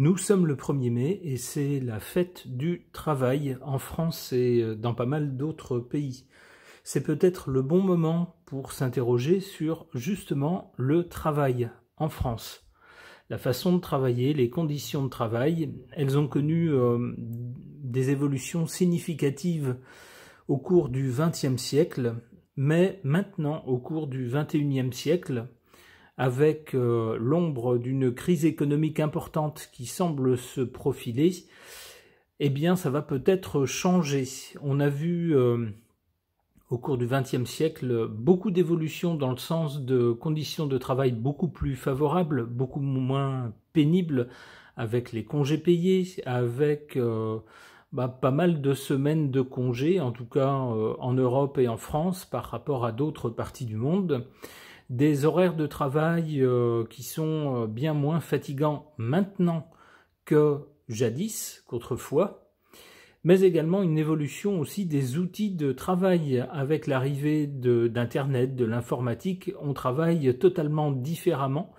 Nous sommes le 1er mai et c'est la fête du travail en France et dans pas mal d'autres pays. C'est peut-être le bon moment pour s'interroger sur justement le travail en France. La façon de travailler, les conditions de travail, elles ont connu des évolutions significatives au cours du XXe siècle, mais maintenant, au cours du XXIe siècle, avec l'ombre d'une crise économique importante qui semble se profiler, eh bien ça va peut-être changer. On a vu au cours du XXe siècle beaucoup d'évolutions dans le sens de conditions de travail beaucoup plus favorables, beaucoup moins pénibles, avec les congés payés, avec pas mal de semaines de congés, en tout cas en Europe et en France par rapport à d'autres parties du monde. Des horaires de travail qui sont bien moins fatigants maintenant que jadis, qu'autrefois, mais également une évolution aussi des outils de travail. Avec l'arrivée d'Internet, de l'informatique, on travaille totalement différemment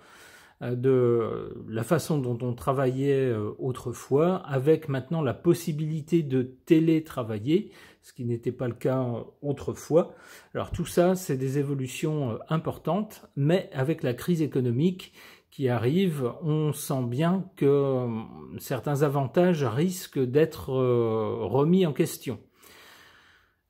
de la façon dont on travaillait autrefois, avec maintenant la possibilité de télétravailler, ce qui n'était pas le cas autrefois. Alors tout ça, c'est des évolutions importantes, mais avec la crise économique qui arrive, on sent bien que certains avantages risquent d'être remis en question.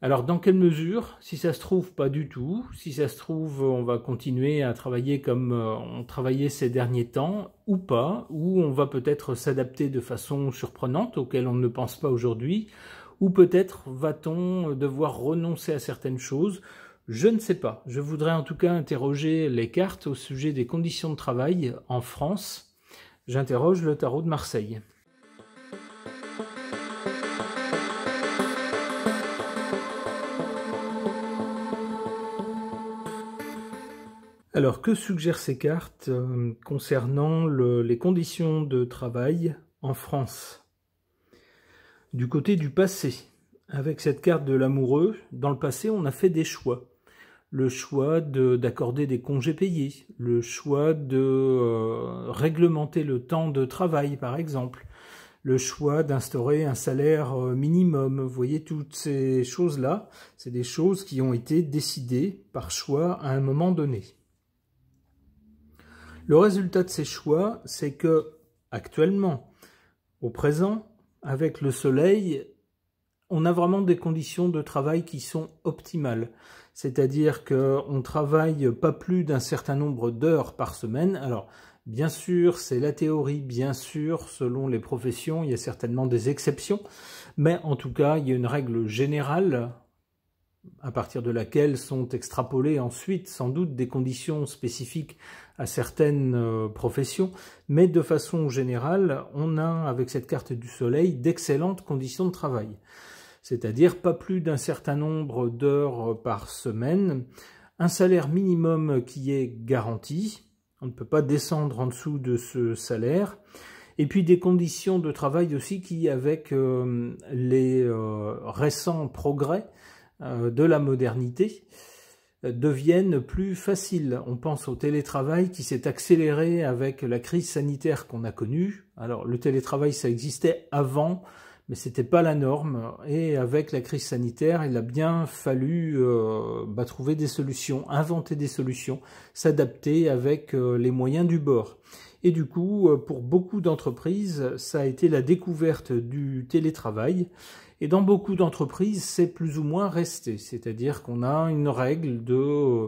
Alors dans quelle mesure? Si ça se trouve, pas du tout. Si ça se trouve, on va continuer à travailler comme on travaillait ces derniers temps, ou pas, ou on va peut-être s'adapter de façon surprenante, auquel on ne pense pas aujourd'hui, ou peut-être va-t-on devoir renoncer à certaines choses. Je ne sais pas. Je voudrais en tout cas interroger les cartes au sujet des conditions de travail en France. J'interroge le tarot de Marseille. Alors, que suggèrent ces cartes concernant les conditions de travail en France? Du côté du passé, avec cette carte de l'amoureux, dans le passé, on a fait des choix. Le choix d'accorder des congés payés, le choix de réglementer le temps de travail, par exemple, le choix d'instaurer un salaire minimum. Vous voyez, toutes ces choses-là, c'est des choses qui ont été décidées par choix à un moment donné. Le résultat de ces choix, c'est que, actuellement, au présent, avec le soleil, on a vraiment des conditions de travail qui sont optimales. C'est-à-dire qu'on ne travaille pas plus d'un certain nombre d'heures par semaine. Alors, bien sûr, c'est la théorie, bien sûr, selon les professions, il y a certainement des exceptions. Mais en tout cas, il y a une règle générale à partir de laquelle sont extrapolées ensuite sans doute des conditions spécifiques à certaines professions, mais de façon générale, on a avec cette carte du soleil d'excellentes conditions de travail, c'est-à-dire pas plus d'un certain nombre d'heures par semaine, un salaire minimum qui est garanti, on ne peut pas descendre en dessous de ce salaire, et puis des conditions de travail aussi qui, avec les récents progrès de la modernité, deviennent plus faciles. On pense au télétravail qui s'est accéléré avec la crise sanitaire qu'on a connue. Alors le télétravail, ça existait avant, mais c'était pas la norme. Et avec la crise sanitaire, il a bien fallu trouver des solutions, inventer des solutions, s'adapter avec les moyens du bord. Et du coup, pour beaucoup d'entreprises, ça a été la découverte du télétravail. Et dans beaucoup d'entreprises, c'est plus ou moins resté. C'est-à-dire qu'on a une règle de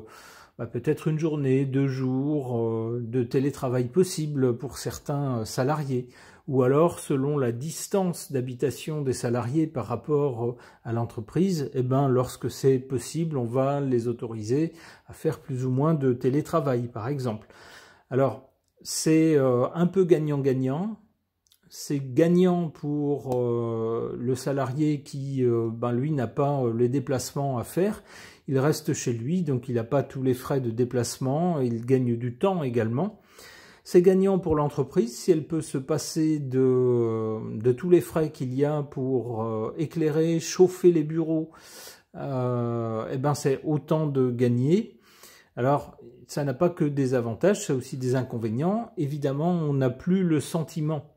peut-être une journée, 2 jours de télétravail possible pour certains salariés. Ou alors, selon la distance d'habitation des salariés par rapport à l'entreprise, lorsque c'est possible, on va les autoriser à faire plus ou moins de télétravail, par exemple. Alors, c'est un peu gagnant-gagnant. C'est gagnant pour le salarié qui, lui, n'a pas les déplacements à faire. Il reste chez lui, donc il n'a pas tous les frais de déplacement. Il gagne du temps également. C'est gagnant pour l'entreprise si elle peut se passer de tous les frais qu'il y a pour éclairer, chauffer les bureaux. C'est autant de gagner. Alors, ça n'a pas que des avantages, ça a aussi des inconvénients. Évidemment, on n'a plus le sentiment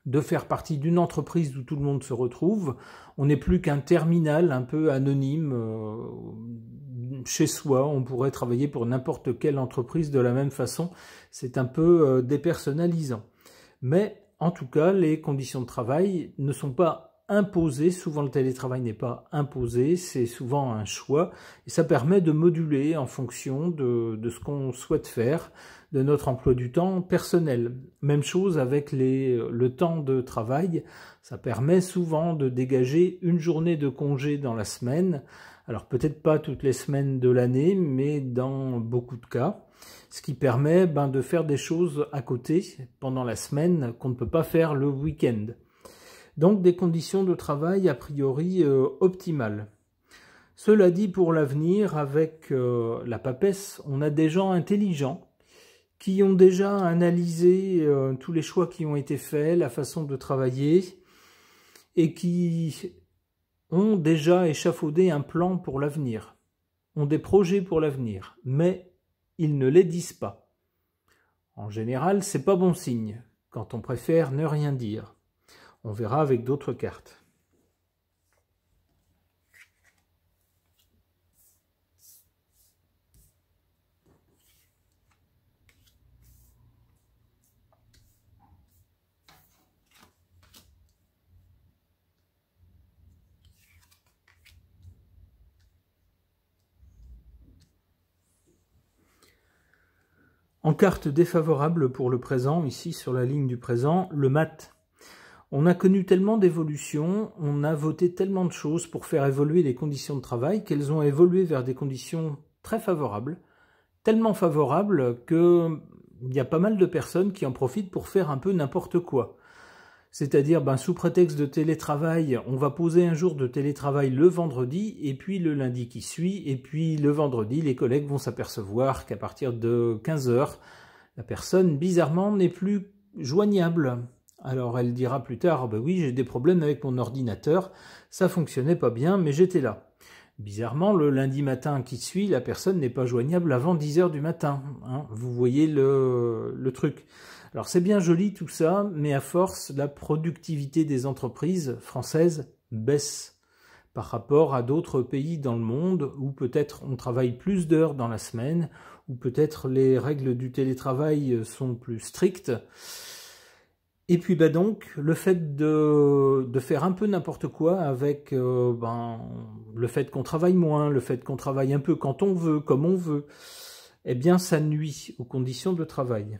de faire partie d'une entreprise où tout le monde se retrouve. On n'est plus qu'un terminal un peu anonyme chez soi. On pourrait travailler pour n'importe quelle entreprise de la même façon. C'est un peu dépersonnalisant. Mais en tout cas, les conditions de travail ne sont pas imposées. Souvent, le télétravail n'est pas imposé. C'est souvent un choix. Et ça permet de moduler en fonction de ce qu'on souhaite faire, de notre emploi du temps personnel. Même chose avec le temps de travail. Ça permet souvent de dégager une journée de congé dans la semaine. Alors peut-être pas toutes les semaines de l'année, mais dans beaucoup de cas. Ce qui permet de faire des choses à côté pendant la semaine qu'on ne peut pas faire le week-end. Donc des conditions de travail a priori optimales. Cela dit, pour l'avenir, avec la PAPES, on a des gens intelligents qui ont déjà analysé tous les choix qui ont été faits, la façon de travailler, et qui ont déjà échafaudé un plan pour l'avenir, ont des projets pour l'avenir, mais ils ne les disent pas. En général, c'est pas bon signe, quand on préfère ne rien dire. On verra avec d'autres cartes. En carte défavorable pour le présent, ici sur la ligne du présent, le mat. On a connu tellement d'évolutions, on a voté tellement de choses pour faire évoluer les conditions de travail qu'elles ont évolué vers des conditions très favorables, tellement favorables qu'il y a pas mal de personnes qui en profitent pour faire un peu n'importe quoi. C'est-à-dire, sous prétexte de télétravail, on va poser un jour de télétravail le vendredi, et puis le lundi qui suit, et puis le vendredi, les collègues vont s'apercevoir qu'à partir de 15 h, la personne, bizarrement, n'est plus joignable. Alors elle dira plus tard, oui, j'ai des problèmes avec mon ordinateur, ça fonctionnait pas bien, mais j'étais là. Bizarrement, le lundi matin qui suit, la personne n'est pas joignable avant 10 h du matin. Vous voyez le truc. Alors c'est bien joli tout ça, mais à force, la productivité des entreprises françaises baisse par rapport à d'autres pays dans le monde où peut-être on travaille plus d'heures dans la semaine, où peut-être les règles du télétravail sont plus strictes. Et puis donc, le fait de faire un peu n'importe quoi avec le fait qu'on travaille moins, le fait qu'on travaille un peu quand on veut, comme on veut, eh bien ça nuit aux conditions de travail.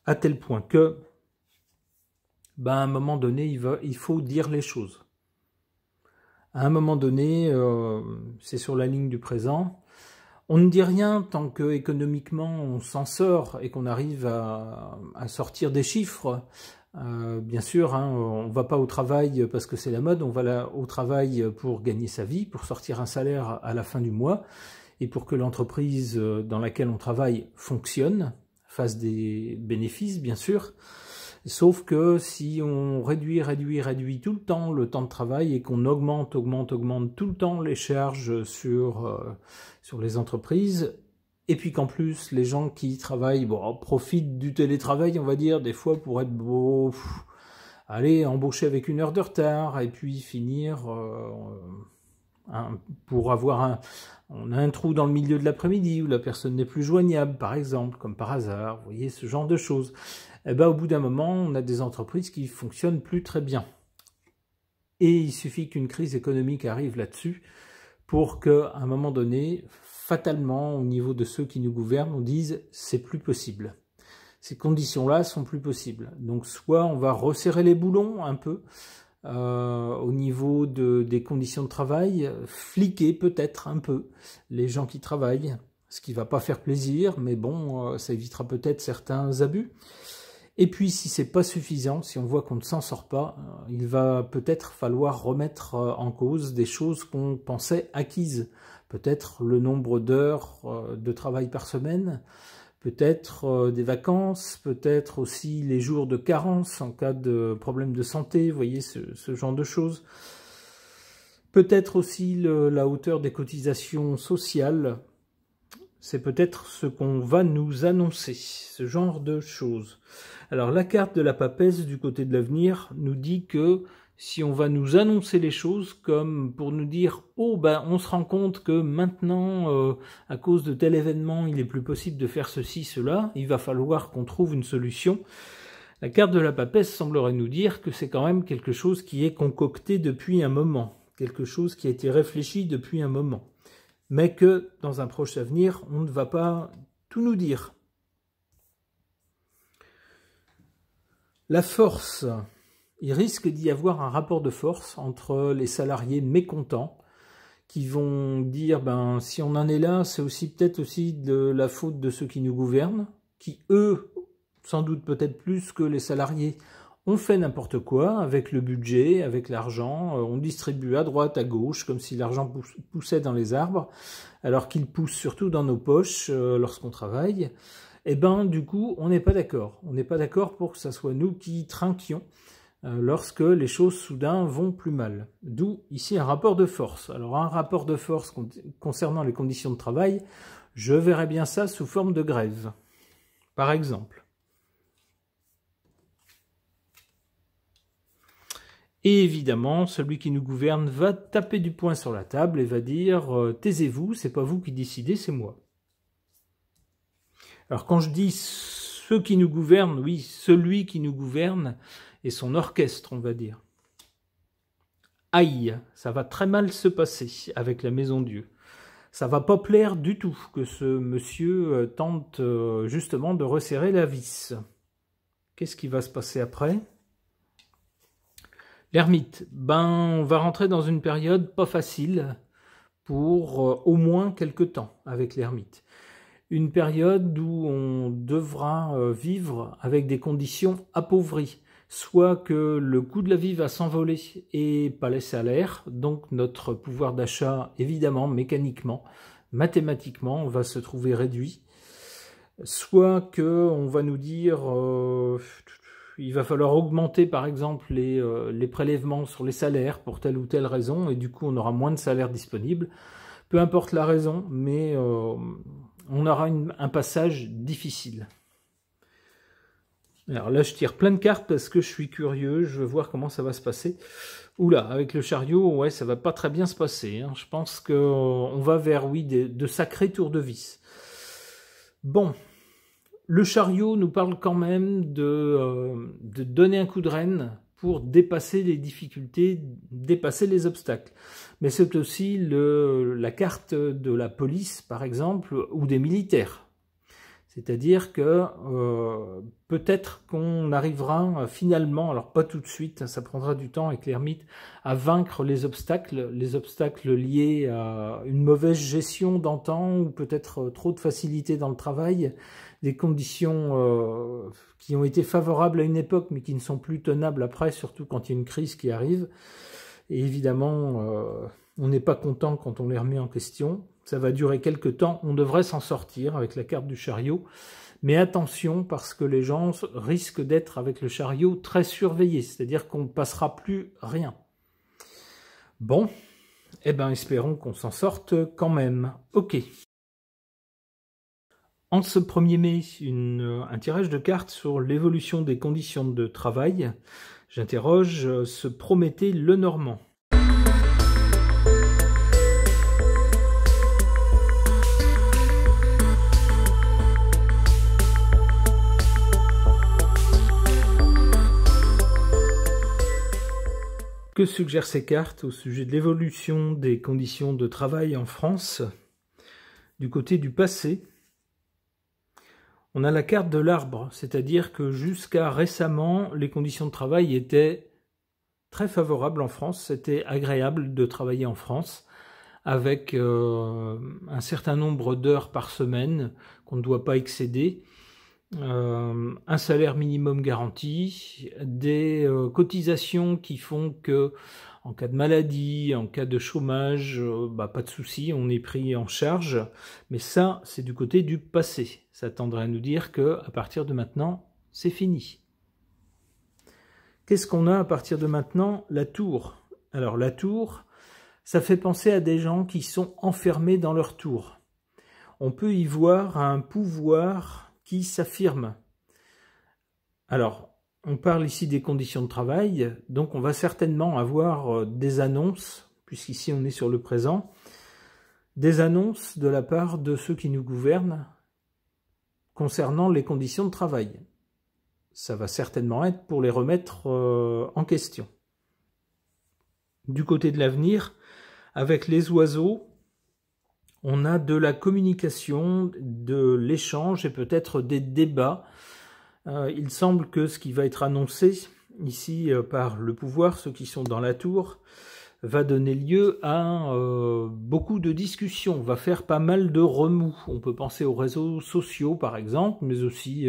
À tel point que, à un moment donné, il faut dire les choses. À un moment donné, c'est sur la ligne du présent, on ne dit rien tant que économiquement on s'en sort et qu'on arrive à sortir des chiffres. Bien sûr, on ne va pas au travail parce que c'est la mode, on va au travail pour gagner sa vie, pour sortir un salaire à la fin du mois et pour que l'entreprise dans laquelle on travaille fonctionne, fasse des bénéfices, bien sûr. Sauf que si on réduit tout le temps le temps de travail et qu'on augmente tout le temps les charges sur les entreprises, et puis qu'en plus les gens qui travaillent profitent du télétravail, on va dire, des fois pour être aller embaucher avec 1 heure de retard et puis finir pour avoir on a un trou dans le milieu de l'après-midi où la personne n'est plus joignable, par exemple, comme par hasard, vous voyez, ce genre de choses. Au bout d'un moment, on a des entreprises qui fonctionnent plus très bien. Et il suffit qu'une crise économique arrive là-dessus pour qu'à un moment donné, fatalement, au niveau de ceux qui nous gouvernent, on dise « c'est plus possible ». Ces conditions-là sont plus possibles. Donc soit on va resserrer les boulons un peu, au niveau des conditions de travail, fliquer peut-être un peu les gens qui travaillent, ce qui ne va pas faire plaisir, mais bon, ça évitera peut-être certains abus. Et puis si c'est pas suffisant, si on voit qu'on ne s'en sort pas, il va peut-être falloir remettre en cause des choses qu'on pensait acquises. Peut-être le nombre d'heures de travail par semaine, peut-être des vacances, peut-être aussi les jours de carence en cas de problème de santé, vous voyez, ce genre de choses. Peut-être aussi la hauteur des cotisations sociales, c'est peut-être ce qu'on va nous annoncer, ce genre de choses. Alors la carte de la papesse du côté de l'avenir nous dit que si on va nous annoncer les choses comme pour nous dire « Oh, ben, on se rend compte que maintenant, à cause de tel événement, il est plus possible de faire ceci, cela, il va falloir qu'on trouve une solution », la carte de la papesse semblerait nous dire que c'est quand même quelque chose qui est concocté depuis un moment, quelque chose qui a été réfléchi depuis un moment, mais que dans un proche avenir, on ne va pas tout nous dire. La force. Il risque d'y avoir un rapport de force entre les salariés mécontents qui vont dire ben si on en est là, c'est aussi peut-être aussi de la faute de ceux qui nous gouvernent, qui eux, sans doute peut-être plus que les salariés, ont fait n'importe quoi avec le budget, avec l'argent, on distribue à droite, à gauche, comme si l'argent poussait dans les arbres, alors qu'il pousse surtout dans nos poches lorsqu'on travaille. Et ben du coup, on n'est pas d'accord. On n'est pas d'accord pour que ce soit nous qui trinquions lorsque les choses soudain vont plus mal. D'où ici un rapport de force. Alors un rapport de force concernant les conditions de travail, je verrais bien ça sous forme de grève, par exemple. Et évidemment, celui qui nous gouverne va taper du poing sur la table et va dire « Taisez-vous, c'est pas vous qui décidez, c'est moi ». Alors quand je dis ceux qui nous gouvernent, oui, celui qui nous gouverne et son orchestre, on va dire. Aïe, ça va très mal se passer avec la Maison Dieu. Ça va pas plaire du tout que ce monsieur tente justement de resserrer la vis. Qu'est-ce qui va se passer après ? L'ermite, ben on va rentrer dans une période pas facile pour au moins quelque temps avec l'ermite. Une période où on devra vivre avec des conditions appauvries, soit que le coût de la vie va s'envoler et pas les salaires, donc notre pouvoir d'achat, évidemment, mécaniquement, mathématiquement, va se trouver réduit, soit que on va nous dire il va falloir augmenter par exemple les prélèvements sur les salaires pour telle ou telle raison, et du coup on aura moins de salaires disponibles, peu importe la raison, mais on aura un passage difficile. Alors là, je tire plein de cartes parce que je suis curieux, je veux voir comment ça va se passer. Oula, avec le chariot, ouais, ça va pas très bien se passer. Hein. Je pense qu'on va vers, oui, de sacrés tours de vis. Bon, le chariot nous parle quand même de donner un coup de rêne pour dépasser les difficultés, dépasser les obstacles. Mais c'est aussi la carte de la police, par exemple, ou des militaires. C'est-à-dire que peut-être qu'on arrivera finalement, alors pas tout de suite, ça prendra du temps avec l'ermite, à vaincre les obstacles liés à une mauvaise gestion d'antan ou peut-être trop de facilité dans le travail, des conditions qui ont été favorables à une époque mais qui ne sont plus tenables après, surtout quand il y a une crise qui arrive. Et évidemment, on n'est pas content quand on les remet en question. Ça va durer quelques temps, on devrait s'en sortir avec la carte du chariot. Mais attention, parce que les gens risquent d'être avec le chariot très surveillés, c'est-à-dire qu'on ne passera plus rien. Bon, eh ben espérons qu'on s'en sorte quand même. Ok. En ce 1er mai, un tirage de cartes sur l'évolution des conditions de travail. J'interroge, se promettait Lenormand. Que suggèrent ces cartes au sujet de l'évolution des conditions de travail en France? Du côté du passé, on a la carte de l'arbre, c'est-à-dire que jusqu'à récemment, les conditions de travail étaient très favorables en France. C'était agréable de travailler en France avec un certain nombre d'heures par semaine qu'on ne doit pas excéder. Un salaire minimum garanti, des cotisations qui font que en cas de maladie, en cas de chômage, pas de souci, on est pris en charge. Mais ça, c'est du côté du passé. Ça tendrait à nous dire que à partir de maintenant, c'est fini. Qu'est-ce qu'on a à partir de maintenant? La tour. Alors la tour, ça fait penser à des gens qui sont enfermés dans leur tour. On peut y voir un pouvoir qui s'affirme. Alors, on parle ici des conditions de travail, donc on va certainement avoir des annonces, puisqu'ici on est sur le présent, des annonces de la part de ceux qui nous gouvernent concernant les conditions de travail. Ça va certainement être pour les remettre en question. Du côté de l'avenir, avec les oiseaux, on a de la communication, de l'échange et peut-être des débats. Il semble que ce qui va être annoncé ici par le pouvoir, ceux qui sont dans la tour, va donner lieu à beaucoup de discussions, va faire pas mal de remous. On peut penser aux réseaux sociaux par exemple, mais aussi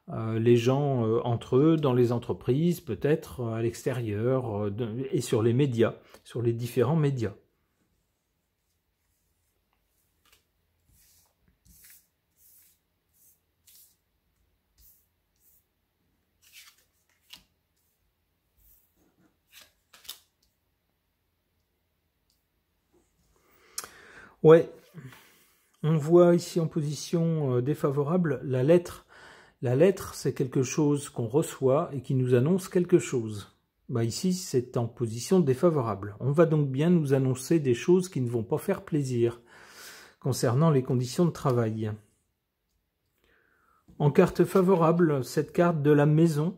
les gens entre eux, dans les entreprises, peut-être à l'extérieur, et sur les médias, sur les différents médias. Ouais, on voit ici en position défavorable la lettre. La lettre, c'est quelque chose qu'on reçoit et qui nous annonce quelque chose. Bah ici, c'est en position défavorable. On va donc bien nous annoncer des choses qui ne vont pas faire plaisir concernant les conditions de travail. En carte favorable, cette carte de la maison,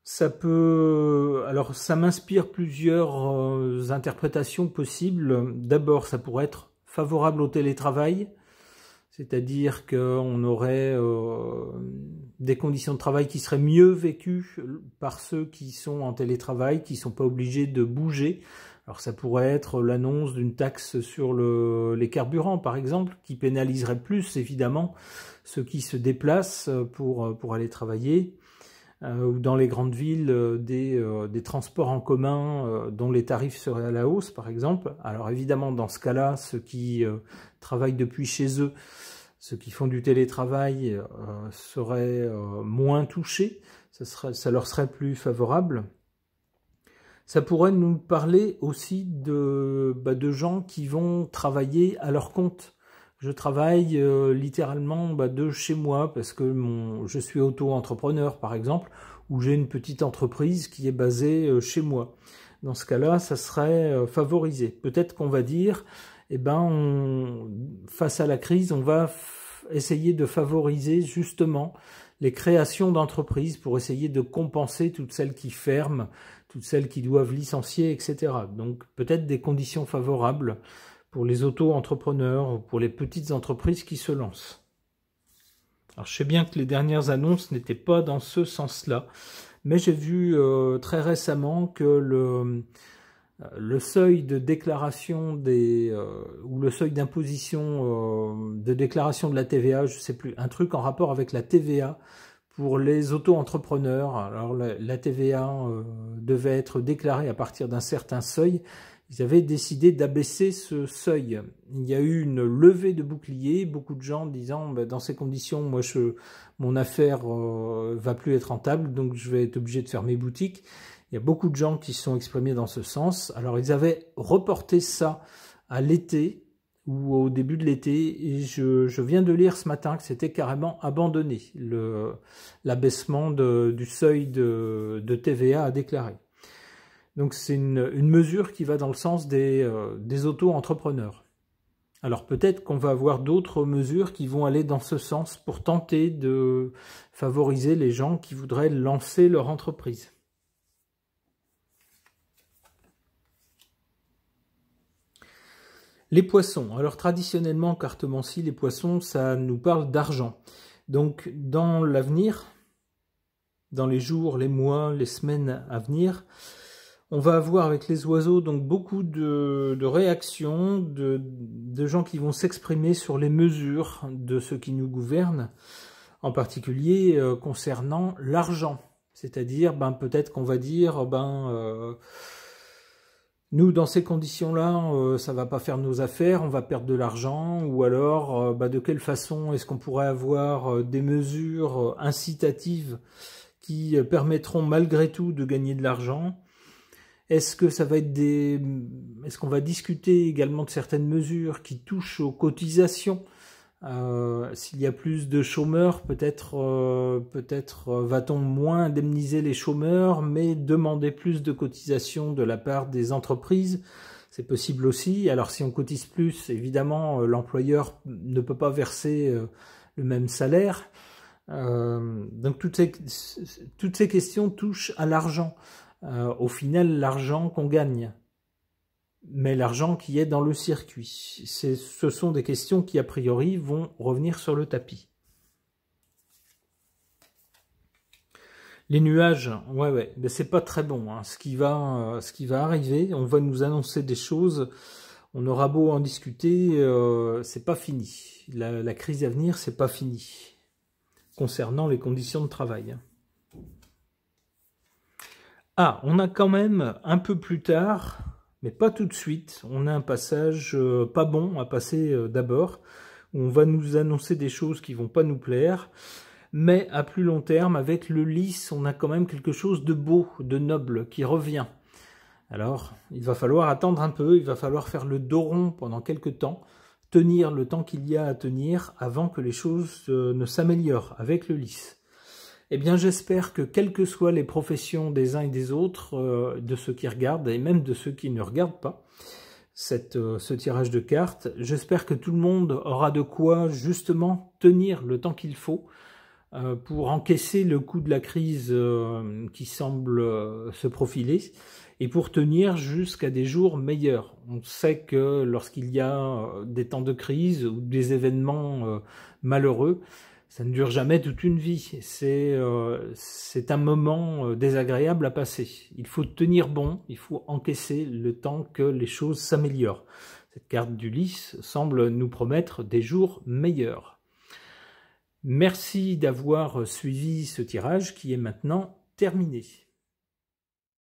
ça peut... Alors, ça m'inspire plusieurs interprétations possibles. D'abord, ça pourrait être favorable au télétravail, c'est-à-dire qu'on aurait des conditions de travail qui seraient mieux vécues par ceux qui sont en télétravail, qui ne sont pas obligés de bouger. Alors ça pourrait être l'annonce d'une taxe sur les carburants, par exemple, qui pénaliserait plus, évidemment, ceux qui se déplacent pour aller travailler. Ou dans les grandes villes, des transports en commun dont les tarifs seraient à la hausse, par exemple. Alors évidemment, dans ce cas-là, ceux qui travaillent depuis chez eux, ceux qui font du télétravail seraient moins touchés, ça leur serait plus favorable. Ça pourrait nous parler aussi de gens qui vont travailler à leur compte. Je travaille littéralement de chez moi parce que je suis auto-entrepreneur par exemple, ou j'ai une petite entreprise qui est basée chez moi. Dans ce cas-là, ça serait favorisé. Peut-être qu'on va dire, face à la crise, on va essayer de favoriser justement les créations d'entreprises pour essayer de compenser toutes celles qui ferment, toutes celles qui doivent licencier, etc. Donc peut-être des conditions favorables pour les auto-entrepreneurs ou pour les petites entreprises qui se lancent. Alors je sais bien que les dernières annonces n'étaient pas dans ce sens-là, mais j'ai vu très récemment que le seuil de déclaration ou le seuil d'imposition de déclaration de la TVA, je ne sais plus, un truc en rapport avec la TVA pour les auto-entrepreneurs. Alors la TVA devait être déclarée à partir d'un certain seuil. Ils avaient décidé d'abaisser ce seuil. Il y a eu une levée de boucliers, beaucoup de gens disant dans ces conditions, moi mon affaire va plus être rentable, donc je vais être obligé de fermer boutique. Il y a beaucoup de gens qui se sont exprimés dans ce sens. Alors ils avaient reporté ça à l'été ou au début de l'été, et je viens de lire ce matin que c'était carrément abandonné, l'abaissement du seuil de TVA à déclarer. Donc c'est une mesure qui va dans le sens des auto-entrepreneurs. Alors peut-être qu'on va avoir d'autres mesures qui vont aller dans ce sens pour tenter de favoriser les gens qui voudraient lancer leur entreprise. Les poissons. Alors traditionnellement, cartomancie, les poissons, ça nous parle d'argent. Donc dans l'avenir, dans les jours, les mois, les semaines à venir, on va avoir avec les oiseaux donc beaucoup de réactions, de gens qui vont s'exprimer sur les mesures de ceux qui nous gouvernent, en particulier concernant l'argent. C'est-à-dire, peut-être qu'on va dire, nous, dans ces conditions-là, ça va pas faire nos affaires, on va perdre de l'argent, ou alors, de quelle façon est-ce qu'on pourrait avoir des mesures incitatives qui permettront malgré tout de gagner de l'argent? Est-ce que ça va être est-ce qu'on va discuter également de certaines mesures qui touchent aux cotisations S'il y a plus de chômeurs, peut-être va-t-on moins indemniser les chômeurs, mais demander plus de cotisations de la part des entreprises. C'est possible aussi. Alors si on cotise plus, évidemment, l'employeur ne peut pas verser le même salaire. Donc toutes ces questions touchent à l'argent. Au final, l'argent qu'on gagne, mais l'argent qui est dans le circuit. Ce sont des questions qui, a priori, vont revenir sur le tapis. Les nuages, ouais, mais c'est pas très bon. Hein. Ce qui va arriver, on va nous annoncer des choses. On aura beau en discuter, c'est pas fini. La crise à venir, c'est pas fini. Concernant les conditions de travail. Ah, on a quand même un peu plus tard, mais pas tout de suite, on a un passage pas bon à passer d'abord, où on va nous annoncer des choses qui vont pas nous plaire, mais à plus long terme, avec le lys, on a quand même quelque chose de beau, de noble, qui revient. Alors, il va falloir attendre un peu, il va falloir faire le dos rond pendant quelques temps, tenir le temps qu'il y a à tenir avant que les choses ne s'améliorent avec le lys. Eh bien, j'espère que quelles que soient les professions des uns et des autres, de ceux qui regardent et même de ceux qui ne regardent pas ce tirage de cartes, j'espère que tout le monde aura de quoi justement tenir le temps qu'il faut pour encaisser le coup de la crise qui semble se profiler et pour tenir jusqu'à des jours meilleurs. On sait que lorsqu'il y a des temps de crise ou des événements malheureux, ça ne dure jamais toute une vie. C'est un moment désagréable à passer. Il faut tenir bon, il faut encaisser le temps que les choses s'améliorent. Cette carte du lys semble nous promettre des jours meilleurs. Merci d'avoir suivi ce tirage qui est maintenant terminé.